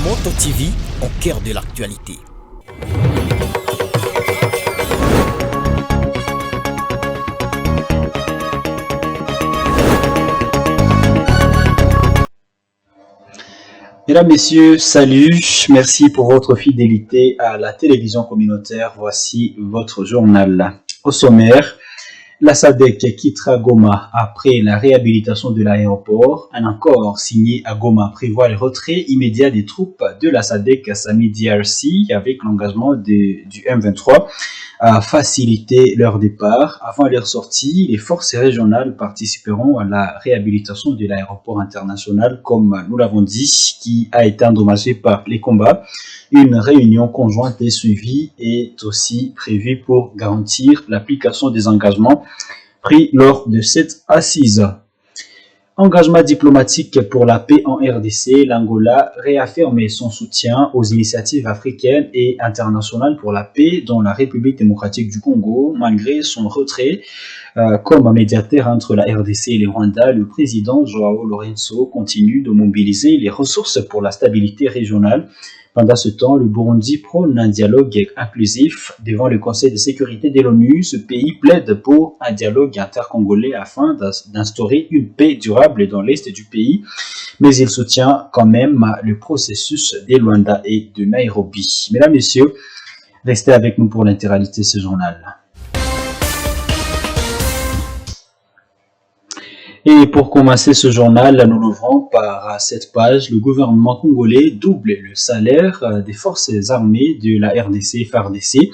Moto TV au cœur de l'actualité. Mesdames, Messieurs, salut, merci pour votre fidélité à la télévision communautaire. Voici votre journal. Au sommaire, la SADC quittera Goma après la réhabilitation de l'aéroport. Un accord signé à Goma prévoit le retrait immédiat des troupes de la SADC à Sami DRC avec l'engagement du M23 à faciliter leur départ. Avant leur sortie, les forces régionales participeront à la réhabilitation de l'aéroport international, comme nous l'avons dit, qui a été endommagé par les combats. Une réunion conjointe est suivie et est aussi prévue pour garantir l'application des engagements pris lors de cette assise. Engagement diplomatique pour la paix en RDC, l'Angola réaffirme son soutien aux initiatives africaines et internationales pour la paix dans la République démocratique du Congo. Malgré son retrait comme médiateur entre la RDC et le Rwanda, le président Joao Lourenço continue de mobiliser les ressources pour la stabilité régionale. Pendant ce temps, le Burundi prône un dialogue inclusif devant le Conseil de sécurité de l'ONU. Ce pays plaide pour un dialogue intercongolais afin d'instaurer une paix durable dans l'est du pays, mais il soutient quand même le processus de Luanda et de Nairobi. Mesdames, Messieurs, restez avec nous pour l'intégralité de ce journal. Et pour commencer ce journal, nous l'ouvrons par cette page. Le gouvernement congolais double le salaire des forces armées de la RDC, FARDC,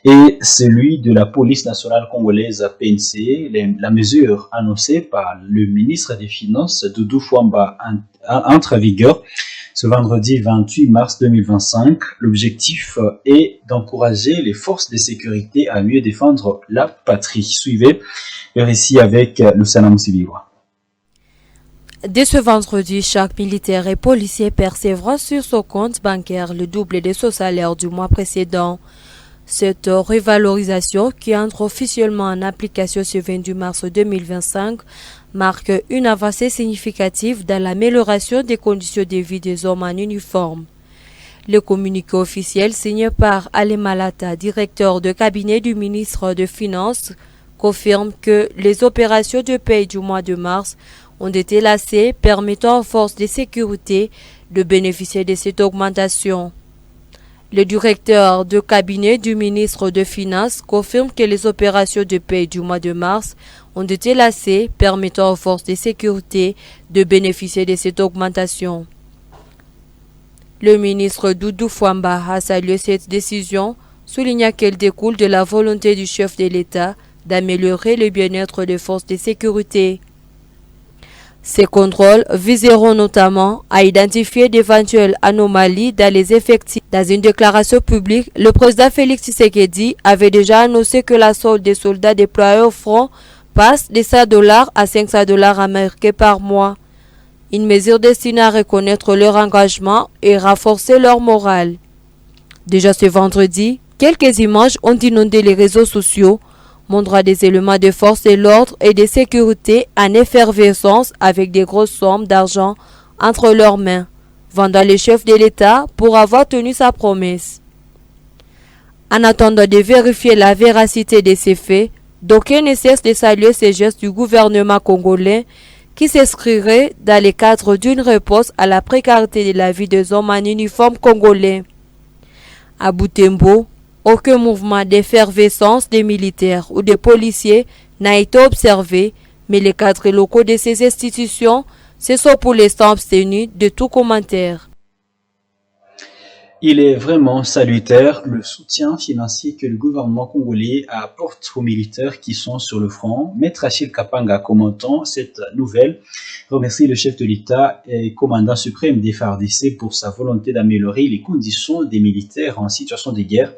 et celui de la police nationale congolaise, PNC. La mesure annoncée par le ministre des Finances, Doudou Fwamba, entre en vigueur ce vendredi 28 mars 2025. L'objectif est d'encourager les forces de sécurité à mieux défendre la patrie. Suivez le récit avec Lucana Moussibiwa. Dès ce vendredi, chaque militaire et policier percevra sur son compte bancaire le double de son salaire du mois précédent. Cette revalorisation, qui entre officiellement en application ce 22 mars 2025, marque une avancée significative dans l'amélioration des conditions de vie des hommes en uniforme. Le communiqué officiel signé par Ali Malata, directeur de cabinet du ministre des Finances, confirme que les opérations de paie du mois de mars ont été lancées, permettant aux forces de sécurité de bénéficier de cette augmentation. Le directeur de cabinet du ministre des Finances confirme que les opérations de paie du mois de mars ont été lancées, permettant aux forces de sécurité de bénéficier de cette augmentation. Le ministre Doudou Fwamba a salué cette décision, soulignant qu'elle découle de la volonté du chef de l'État d'améliorer le bien-être des forces de sécurité. Ces contrôles viseront notamment à identifier d'éventuelles anomalies dans les effectifs. Dans une déclaration publique, le président Félix Tshisekedi avait déjà annoncé que la solde des soldats déployés au front passe de $100 à $500 américains par mois. Une mesure destinée à reconnaître leur engagement et renforcer leur morale. Déjà ce vendredi, quelques images ont inondé les réseaux sociaux, montrant des éléments de force de l'ordre et de sécurité en effervescence avec des grosses sommes d'argent entre leurs mains, vendant le chef de l'État pour avoir tenu sa promesse. En attendant de vérifier la véracité de ces faits, d'aucuns ne cessent de saluer ces gestes du gouvernement congolais qui s'inscrirait dans le cadre d'une réponse à la précarité de la vie des hommes en uniforme congolais. À Butembo, aucun mouvement d'effervescence des militaires ou des policiers n'a été observé, mais les cadres locaux de ces institutions se sont pour l'instant abstenus de tout commentaire. Il est vraiment salutaire le soutien financier que le gouvernement congolais apporte aux militaires qui sont sur le front. Maître Achille Kapanga, commentant cette nouvelle, remercie le chef de l'État et commandant suprême des FARDC pour sa volonté d'améliorer les conditions des militaires en situation de guerre.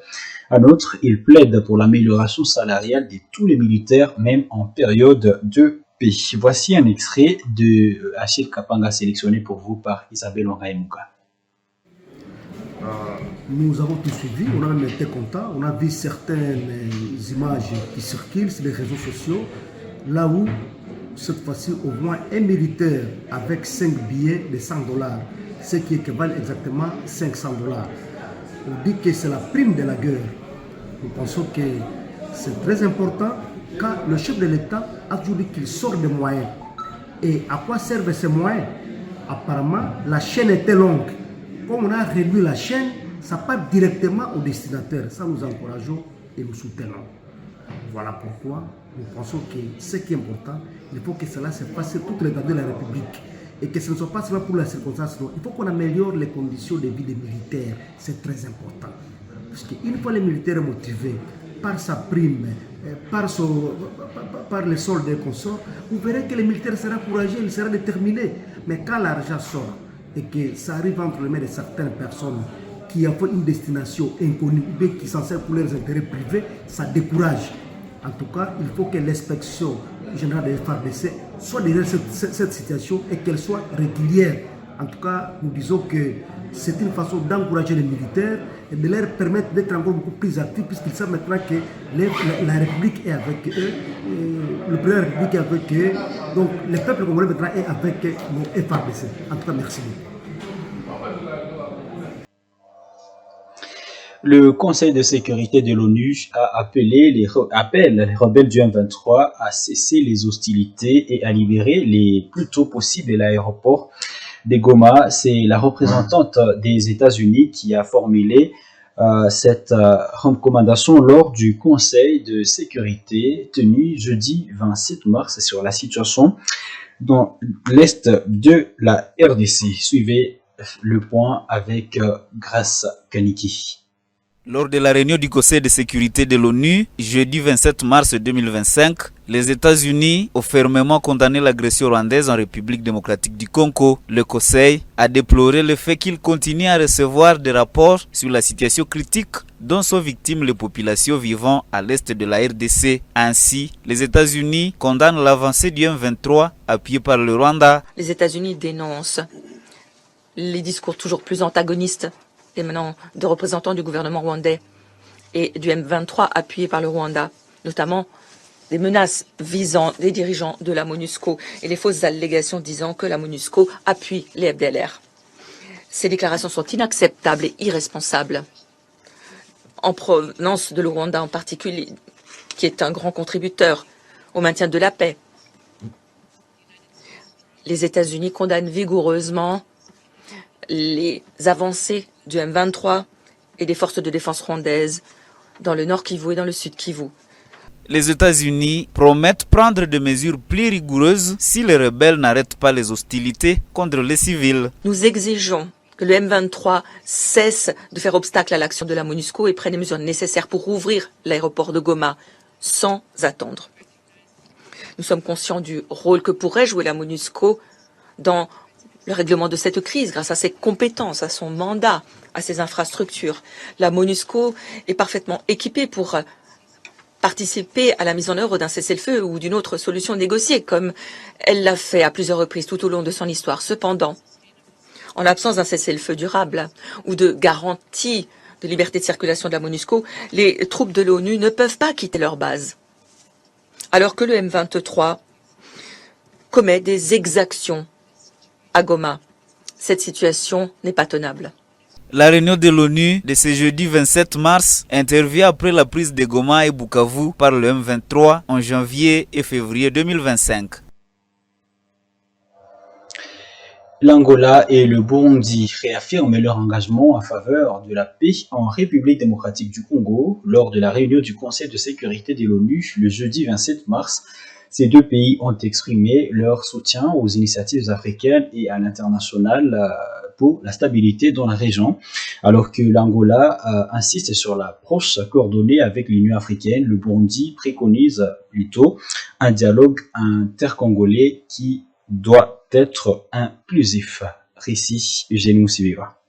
En outre, il plaide pour l'amélioration salariale de tous les militaires, même en période de paix. Voici un extrait de Achille Kapanga sélectionné pour vous par Isabelle Ongaïmouka. Nous avons tout suivi, on a même été contents, on a vu certaines images qui circulent sur les réseaux sociaux, là où cette fois-ci au moins un militaire avec 5 billets de $100 ce qui équivaut exactement à 500 $. On dit que c'est la prime de la guerre. Nous pensons que c'est très important quand le chef de l'État a toujours dit qu'il sort des moyens. Et à quoi servent ces moyens? Apparemment, la chaîne était longue. Comme on a réduit la chaîne, ça part directement au destinataire. Ça, nous encourageons et nous soutenons. Voilà pourquoi nous pensons que ce qui est important, il faut que cela se passe sur toute l'étendue de la République. Et que ce ne soit pas seulement pour la circonstance, non. Il faut qu'on améliore les conditions de vie des militaires. C'est très important. Parce qu'une fois les militaires motivés par sa prime, par les soldes et consorts, vous verrez que les militaires seront courageux, ils seront déterminés. Mais quand l'argent sort et que ça arrive entre les mains de certaines personnes qui ont une destination inconnue ou qui s'en servent pour leurs intérêts privés, ça décourage. En tout cas, il faut que l'inspection générale des FARDC soit derrière cette situation et qu'elle soit régulière. En tout cas, nous disons que c'est une façon d'encourager les militaires et de leur permettre d'être encore beaucoup plus actifs puisqu'ils savent maintenant que la République est avec eux, le président de la République est avec eux, donc le peuple congolais maintenant est avec nos FARDC. En tout cas, merci beaucoup. Le Conseil de sécurité de l'ONU appelle les rebelles du M23 à cesser les hostilités et à libérer le plus tôt possible l'aéroport de Goma. C'est la représentante des États-Unis qui a formulé cette recommandation lors du Conseil de sécurité tenu jeudi 27 mars sur la situation dans l'est de la RDC. Suivez le point avec Grace Kaniki. Lors de la réunion du Conseil de sécurité de l'ONU, jeudi 27 mars 2025, les États-Unis ont fermement condamné l'agression rwandaise en République démocratique du Congo. Le Conseil a déploré le fait qu'il continue à recevoir des rapports sur la situation critique dont sont victimes les populations vivant à l'est de la RDC. Ainsi, les États-Unis condamnent l'avancée du M23 appuyé par le Rwanda. Les États-Unis dénoncent les discours toujours plus antagonistes et maintenant de représentants du gouvernement rwandais et du M23 appuyé par le Rwanda, notamment des menaces visant les dirigeants de la MONUSCO et les fausses allégations disant que la MONUSCO appuie les FDLR. Ces déclarations sont inacceptables et irresponsables, en provenance de le Rwanda en particulier, qui est un grand contributeur au maintien de la paix. Les États-Unis condamnent vigoureusement les avancées du M23 et des forces de défense rwandaises dans le nord Kivu et dans le sud Kivu. Les États-Unis promettent prendre des mesures plus rigoureuses si les rebelles n'arrêtent pas les hostilités contre les civils. Nous exigeons que le M23 cesse de faire obstacle à l'action de la MONUSCO et prenne les mesures nécessaires pour ouvrir l'aéroport de Goma sans attendre. Nous sommes conscients du rôle que pourrait jouer la MONUSCO dans le règlement de cette crise grâce à ses compétences, à son mandat, à ses infrastructures. La MONUSCO est parfaitement équipée pour participer à la mise en œuvre d'un cessez-le-feu ou d'une autre solution négociée, comme elle l'a fait à plusieurs reprises tout au long de son histoire. Cependant, en l'absence d'un cessez-le-feu durable ou de garantie de liberté de circulation de la MONUSCO, les troupes de l'ONU ne peuvent pas quitter leur base. Alors que le M23 commet des exactions à Goma, cette situation n'est pas tenable. La réunion de l'ONU de ce jeudi 27 mars intervient après la prise de Goma et Bukavu par le M23 en janvier et février 2025. L'Angola et le Burundi réaffirment leur engagement en faveur de la paix en République démocratique du Congo lors de la réunion du Conseil de sécurité de l'ONU le jeudi 27 mars. Ces deux pays ont exprimé leur soutien aux initiatives africaines et à l'international pour la stabilité dans la région, alors que l'Angola insiste sur l'approche coordonnée avec l'Union africaine. Le Burundi préconise plutôt un dialogue intercongolais qui doit être inclusif. Récit Eugénie Moussiviva.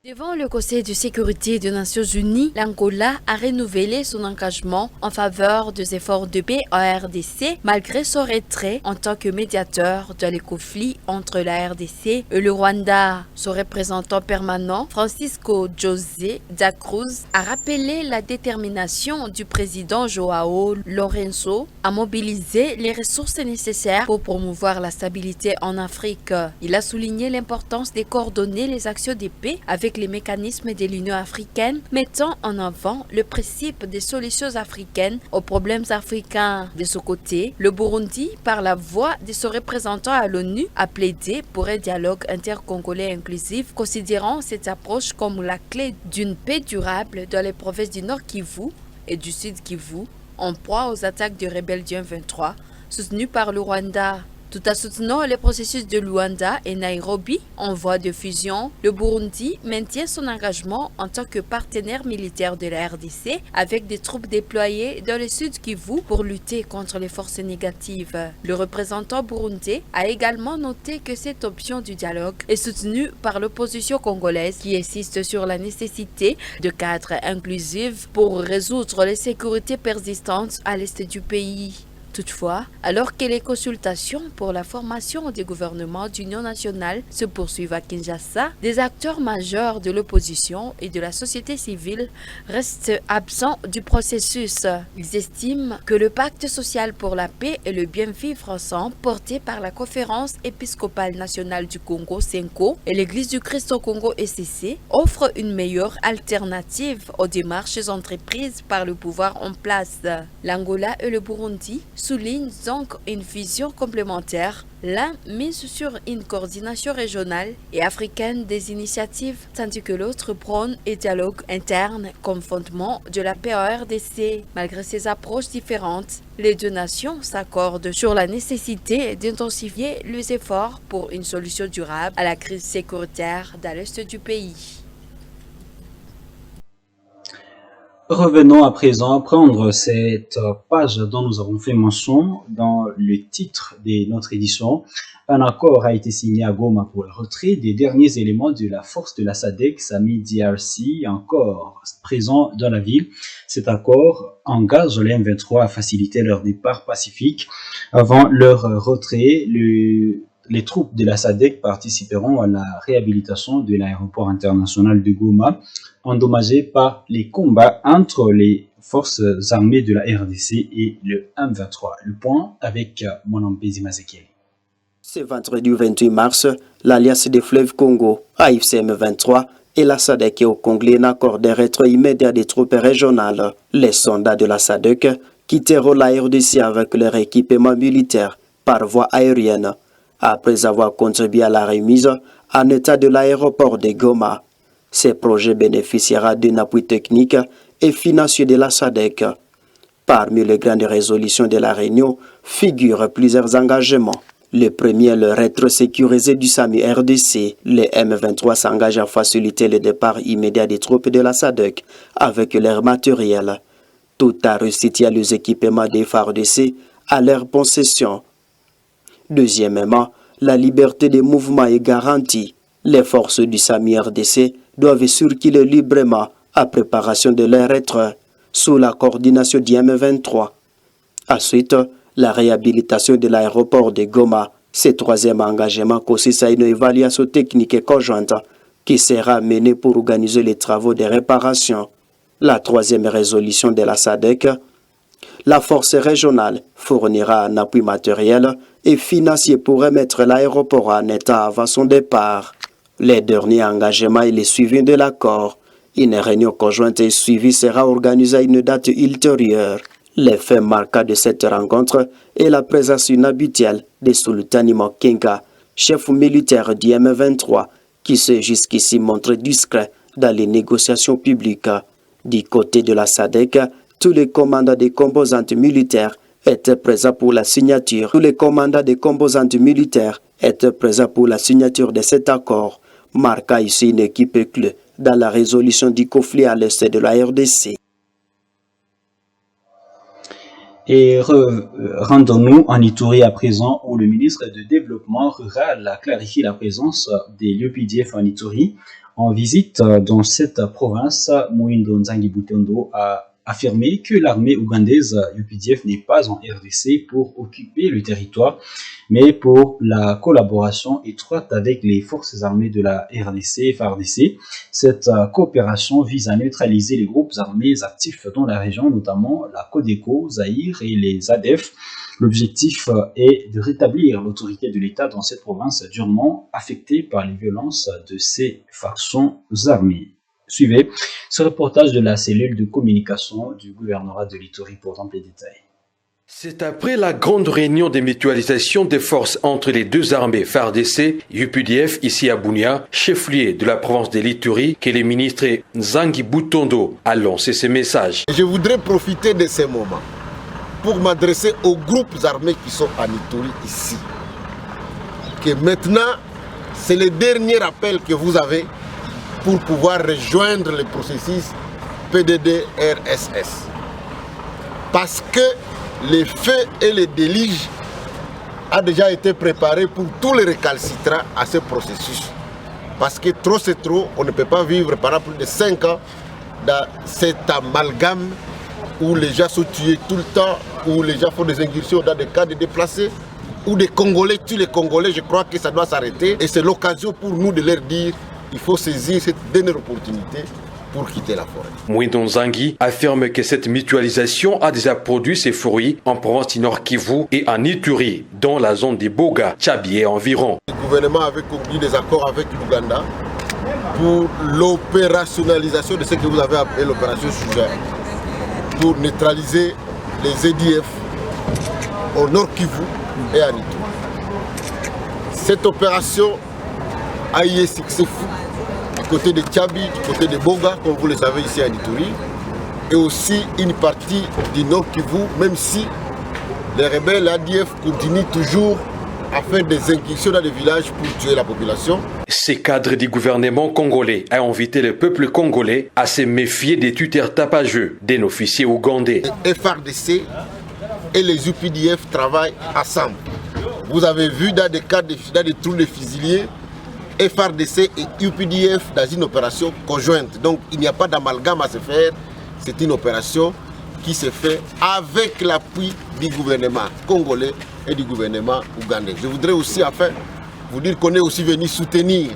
Devant le Conseil de sécurité des Nations Unies, l'Angola a renouvelé son engagement en faveur des efforts de paix en RDC malgré son retrait en tant que médiateur dans les conflits entre la RDC et le Rwanda. Son représentant permanent, Francisco José da Cruz, a rappelé la détermination du président Joao Lourenço à mobiliser les ressources nécessaires pour promouvoir la stabilité en Afrique. Il a souligné l'importance de coordonner les actions de paix avec les mécanismes de l'Union africaine, mettant en avant le principe des solutions africaines aux problèmes africains. De ce côté, le Burundi, par la voix de son représentant à l'ONU, a plaidé pour un dialogue intercongolais inclusif, considérant cette approche comme la clé d'une paix durable dans les provinces du Nord Kivu et du Sud Kivu, en proie aux attaques de rebelles du M23, soutenues par le Rwanda. Tout en soutenant le processus de Luanda et Nairobi en voie de fusion, le Burundi maintient son engagement en tant que partenaire militaire de la RDC avec des troupes déployées dans le sud Kivu pour lutter contre les forces négatives. Le représentant burundais a également noté que cette option du dialogue est soutenue par l'opposition congolaise qui insiste sur la nécessité de cadres inclusifs pour résoudre les sécurités persistantes à l'est du pays. Toutefois, alors que les consultations pour la formation des gouvernements d'union nationale se poursuivent à Kinshasa, des acteurs majeurs de l'opposition et de la société civile restent absents du processus. Ils estiment que le pacte social pour la paix et le bien vivre ensemble porté par la Conférence épiscopale nationale du Congo (CENCO) et l'Église du Christ au Congo (ECC) offre une meilleure alternative aux démarches entreprises par le pouvoir en place. L'Angola et le Burundi souligne donc une vision complémentaire, l'un mise sur une coordination régionale et africaine des initiatives, tandis que l'autre prône un dialogue interne comme fondement de la paix en RDC. Malgré ces approches différentes, les deux nations s'accordent sur la nécessité d'intensifier les efforts pour une solution durable à la crise sécuritaire dans l'est du pays. Revenons à présent prendre cette page dont nous avons fait mention dans le titre de notre édition. Un accord a été signé à Goma pour le retrait des derniers éléments de la force de la SADC, SAMI DRC, encore présent dans la ville. Cet accord engage les M23 à faciliter leur départ pacifique. Avant leur retrait, les troupes de la SADC participeront à la réhabilitation de l'aéroport international de Goma, endommagé par les combats entre les forces armées de la RDC et le M23. Le point avec Monampezi Mazekele. Ce vendredi 28 mars, l'Alliance des fleuves Congo, AFC M23, et la SADC et au Congo n'accordent un retrait immédiat des troupes régionales. Les soldats de la SADC quitteront la RDC avec leur équipement militaire par voie aérienne, après avoir contribué à la remise en état de l'aéroport de Goma. Ce projet bénéficiera d'un appui technique et financier de la SADC. Parmi les grandes résolutions de la réunion figurent plusieurs engagements. Le premier, le retrait sécurisé du SAMI RDC. Les M23 s'engagent à faciliter le départ immédiat des troupes de la SADC avec leur matériel, tout à restituer les équipements des FARDC à leur possession. Deuxièmement, la liberté des mouvements est garantie. Les forces du SAMI RDC doivent circuler librement à préparation de leur retrait sous la coordination du M23. Ensuite, la réhabilitation de l'aéroport de Goma. Ce troisième engagement consiste à une évaluation technique et conjointe qui sera menée pour organiser les travaux de réparation. La troisième résolution de la SADC, la force régionale fournira un appui matériel et financier pour remettre l'aéroport en état avant son départ. Les derniers engagements et les suivis de l'accord. Une réunion conjointe et suivie sera organisée à une date ultérieure. Les faits marquants de cette rencontre est la présence inhabituelle de Sultani Makenga, chef militaire du M23, qui s'est jusqu'ici montré discret dans les négociations publiques. Du côté de la SADC, tous les commandants des composantes militaires étaient présents pour la signature. Tous les commandants des composantes militaires étaient présents pour la signature de cet accord, marquant ici une équipe clé dans la résolution du conflit à l'est de la RDC. Et rendons-nous en Ituri à présent, où le ministre de Développement rural a clarifié la présence des l'UPDF en Ituri. En visite dans cette province, Mwindo Nzangi Butondo a affirmé que l'armée ougandaise UPDF n'est pas en RDC pour occuper le territoire, mais pour la collaboration étroite avec les forces armées de la RDC, FARDC. Cette coopération vise à neutraliser les groupes armés actifs dans la région, notamment la Codeco, Zaïre et les ADF. L'objectif est de rétablir l'autorité de l'État dans cette province durement affectée par les violences de ces factions armées. Suivez ce reportage de la cellule de communication du gouvernorat de l'Ituri pour amples détails. C'est après la grande réunion de mutualisation des forces entre les deux armées FARDC et UPDF ici à Bunia, chef-lieu de la province de l'Ituri, que le ministre Nzangi Butondo a lancé ce message. Je voudrais profiter de ce moment pour m'adresser aux groupes armés qui sont en Ituri ici. Que maintenant, c'est le dernier appel que vous avez pour pouvoir rejoindre le processus PDD-RSS. Parce que les feux et les déluges ont déjà été préparés pour tous les récalcitrants à ce processus. Parce que trop c'est trop, on ne peut pas vivre pendant plus de 5 ans dans cet amalgame où les gens sont tués tout le temps, où les gens font des incursions dans des cas de déplacés, où des Congolais tuent les Congolais. Je crois que ça doit s'arrêter et c'est l'occasion pour nous de leur dire il faut saisir cette dernière opportunité pour quitter la forêt. Mwindo Nzangi affirme que cette mutualisation a déjà produit ses fruits en province du Nord Kivu et en Ituri, dans la zone des Boga, Tchabi et environ. Le gouvernement avait conclu des accords avec l'Ouganda pour l'opérationnalisation de ce que vous avez appelé l'opération Suja, pour neutraliser les EDF au Nord Kivu et en Ituri. Cette opération a eu un succès fou du côté de Tchabi, du côté de Boga, comme vous le savez ici à Ituri, et aussi une partie du Nord Kivu, même si les rebelles ADF continuent toujours à faire des incursions dans les villages pour tuer la population. Ces cadres du gouvernement congolais ont invité le peuple congolais à se méfier des tuteurs tapageux d'un officier ougandais. Les FARDC et les UPDF travaillent ensemble. Vous avez vu dans des cas de trous de fusiliers, FARDC et UPDF dans une opération conjointe. Donc il n'y a pas d'amalgame à se faire. C'est une opération qui se fait avec l'appui du gouvernement congolais et du gouvernement ougandais. Je voudrais aussi enfin vous dire qu'on est aussi venu soutenir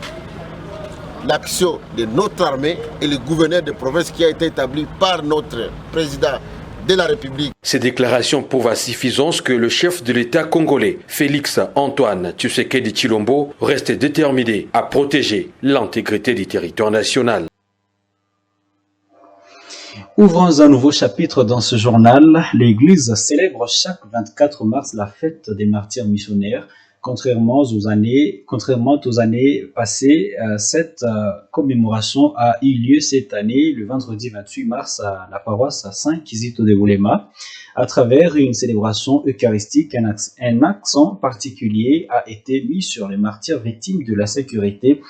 l'action de notre armée et le gouverneur de province qui a été établi par notre président de la République. Ces déclarations prouvent à suffisance que le chef de l'État congolais, Félix Antoine Tshisekedi Tshilombo, reste déterminé à protéger l'intégrité du territoire national. Ouvrons un nouveau chapitre dans ce journal. L'Église célèbre chaque 24 mars la fête des martyrs missionnaires. Contrairement aux années passées, cette commémoration a eu lieu cette année, le vendredi 28 mars, à la paroisse Saint-Kizito de Boulema. À travers une célébration eucharistique, un accent particulier a été mis sur les martyrs victimes de la sécurité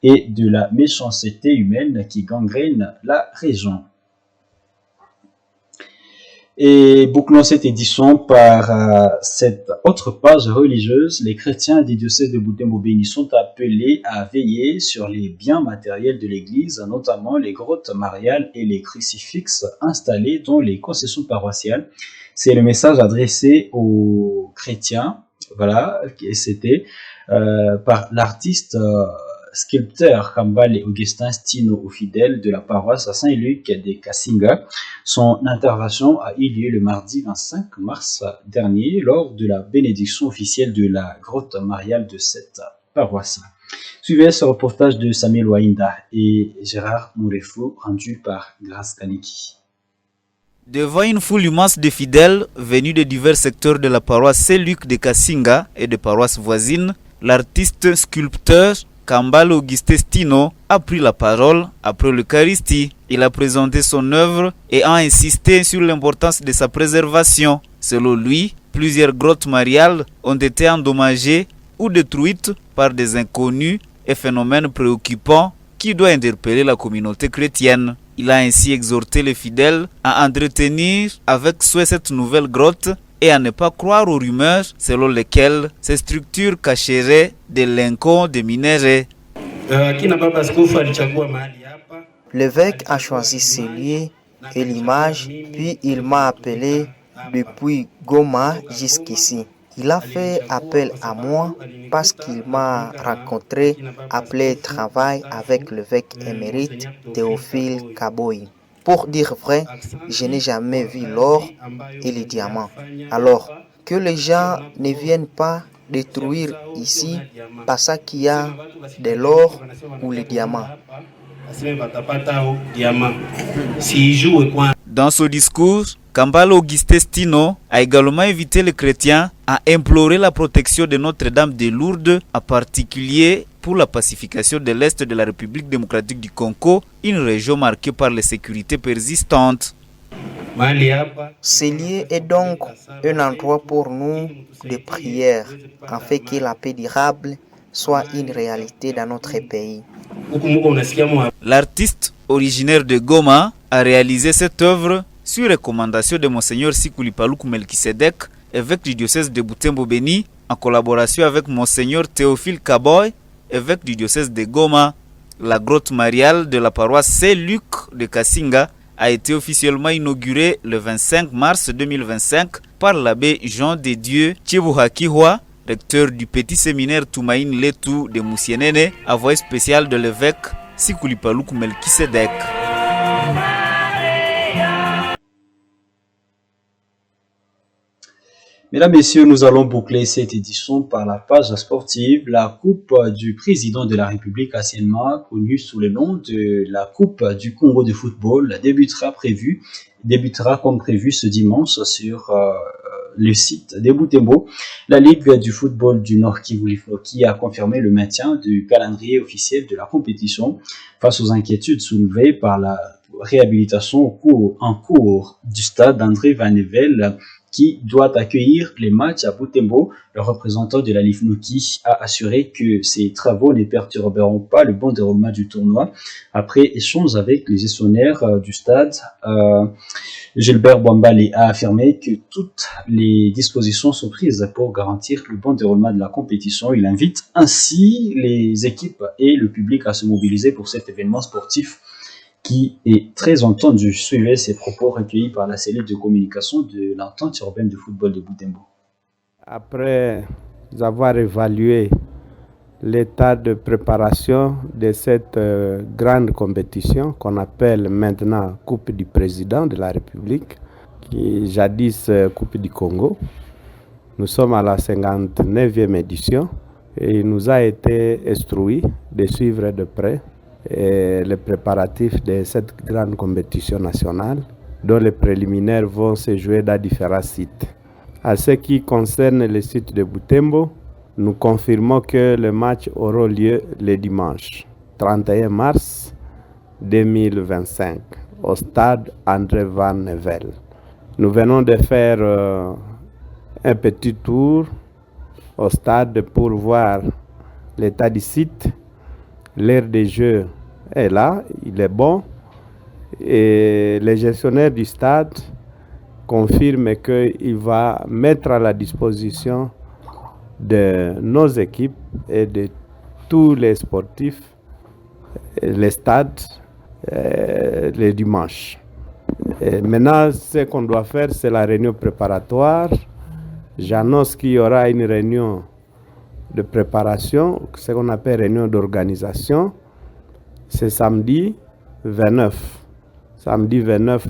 et de la méchanceté humaine qui gangrène la région. Et bouclons cette édition par cette autre page religieuse. Les chrétiens des diocèses de Butembo-Béni sont appelés à veiller sur les biens matériels de l'Église, notamment les grottes mariales et les crucifixes installés dans les concessions paroissiales. C'est le message adressé aux chrétiens, voilà, et c'était par l'artiste sculpteur Kambale Augustin Stino, fidèle de la paroisse à Saint-Luc de Kassinga. Son intervention a eu lieu le mardi 25 mars dernier lors de la bénédiction officielle de la grotte mariale de cette paroisse. Suivez ce reportage de Samuel Wainda et Gérard Mourefou rendu par Grace Kaniki. Devant une foule immense de fidèles venus de divers secteurs de la paroisse Saint-Luc de Kassinga et de paroisses voisines, l'artiste sculpteur Kambale Augustin Stino a pris la parole après l'Eucharistie. Il a présenté son œuvre et a insisté sur l'importance de sa préservation. Selon lui, plusieurs grottes mariales ont été endommagées ou détruites par des inconnus et phénomènes préoccupants qui doivent interpeller la communauté chrétienne. Il a ainsi exhorté les fidèles à entretenir avec souhait cette nouvelle grotte et à ne pas croire aux rumeurs selon lesquelles ces structures cacheraient des lingots de minerais. L'évêque a choisi ces lieux et l'image, puis il m'a appelé depuis Goma jusqu'ici. Il a fait appel à moi parce qu'il m'a rencontré après travail avec l'évêque émérite Théophile Kaboyi. Pour dire vrai, je n'ai jamais vu l'or et les diamants. Alors, que les gens ne viennent pas détruire ici parce qu'il y a de l'or ou les diamants. Dans ce discours, Kambale Augustin Stino a également invité les chrétiens à implorer la protection de Notre-Dame de Lourdes, en particulier pour la pacification de l'Est de la République démocratique du Congo, une région marquée par les sécurités persistantes. Ce lieu est donc un endroit pour nous de prière, afin que la paix durable soit une réalité dans notre pays. L'artiste originaire de Goma a réalisé cette œuvre sur recommandation de Monseigneur Sikuli Paluku Melkisedek, évêque du diocèse de Butembo-Beni, en collaboration avec Monseigneur Théophile Kaboyi, évêque du diocèse de Goma. La grotte mariale de la paroisse Saint-Luc de Kassinga a été officiellement inaugurée le 25 mars 2025 par l'abbé Jean de Dieu Tchibuhakihwa, recteur du petit séminaire Tumaïn Letu de Moussienene, envoyé spécial de l'évêque Sikuli Paluku Melkisedek. Mesdames, Messieurs, nous allons boucler cette édition par la page sportive. La Coupe du Président de la République, anciennement connue sous le nom de la Coupe du Congo de football, débutera comme prévu ce dimanche sur le site de Butembo. La Ligue du football du Nord Kivu qui a confirmé le maintien du calendrier officiel de la compétition face aux inquiétudes soulevées par la réhabilitation en cours du stade André Van Nevel qui doit accueillir les matchs à Butembo. Le représentant de la Lifnoki a assuré que ces travaux ne perturberont pas le bon déroulement du tournoi. Après échange avec les gestionnaires du stade, Gilbert Bwambale a affirmé que toutes les dispositions sont prises pour garantir le bon déroulement de la compétition. Il invite ainsi les équipes et le public à se mobiliser pour cet événement sportif qui est très entendu. Suivez ces propos recueillis par la cellule de communication de l'entente urbaine de football de Butembo. Après avoir évalué l'état de préparation de cette grande compétition qu'on appelle maintenant Coupe du Président de la République, qui jadis Coupe du Congo, nous sommes à la 59e édition et il nous a été instruit de suivre de près les préparatifs de cette grande compétition nationale dont les préliminaires vont se jouer dans différents sites. À ce qui concerne le site de Butembo, nous confirmons que le match aura lieu le dimanche 31 mars 2025 au stade André Van Nevel. Nous venons de faire un petit tour au stade pour voir l'état du site. L'aire des jeux est là, il est bon. Et le gestionnaire du stade confirme qu'il va mettre à la disposition de nos équipes et de tous les sportifs les stades le dimanche. Et maintenant, ce qu'on doit faire, c'est la réunion préparatoire. J'annonce qu'il y aura une réunion de préparation, ce qu'on appelle réunion d'organisation. C'est samedi 29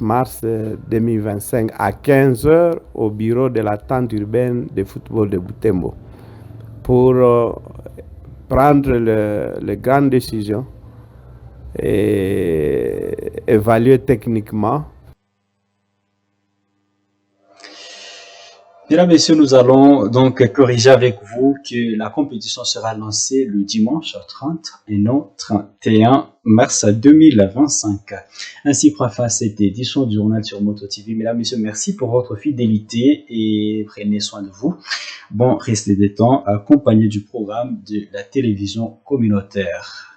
mars 2025 à 15h au bureau de la tente urbaine de football de Butembo pour prendre les grandes décisions et évaluer techniquement. Mesdames, Messieurs, nous allons donc corriger avec vous que la compétition sera lancée le dimanche 30 et non 31 mars 2025. Ainsi prend fin cette édition du journal sur Moto TV. Mesdames, Messieurs, merci pour votre fidélité et prenez soin de vous. Bon reste des temps accompagné du programme de la télévision communautaire.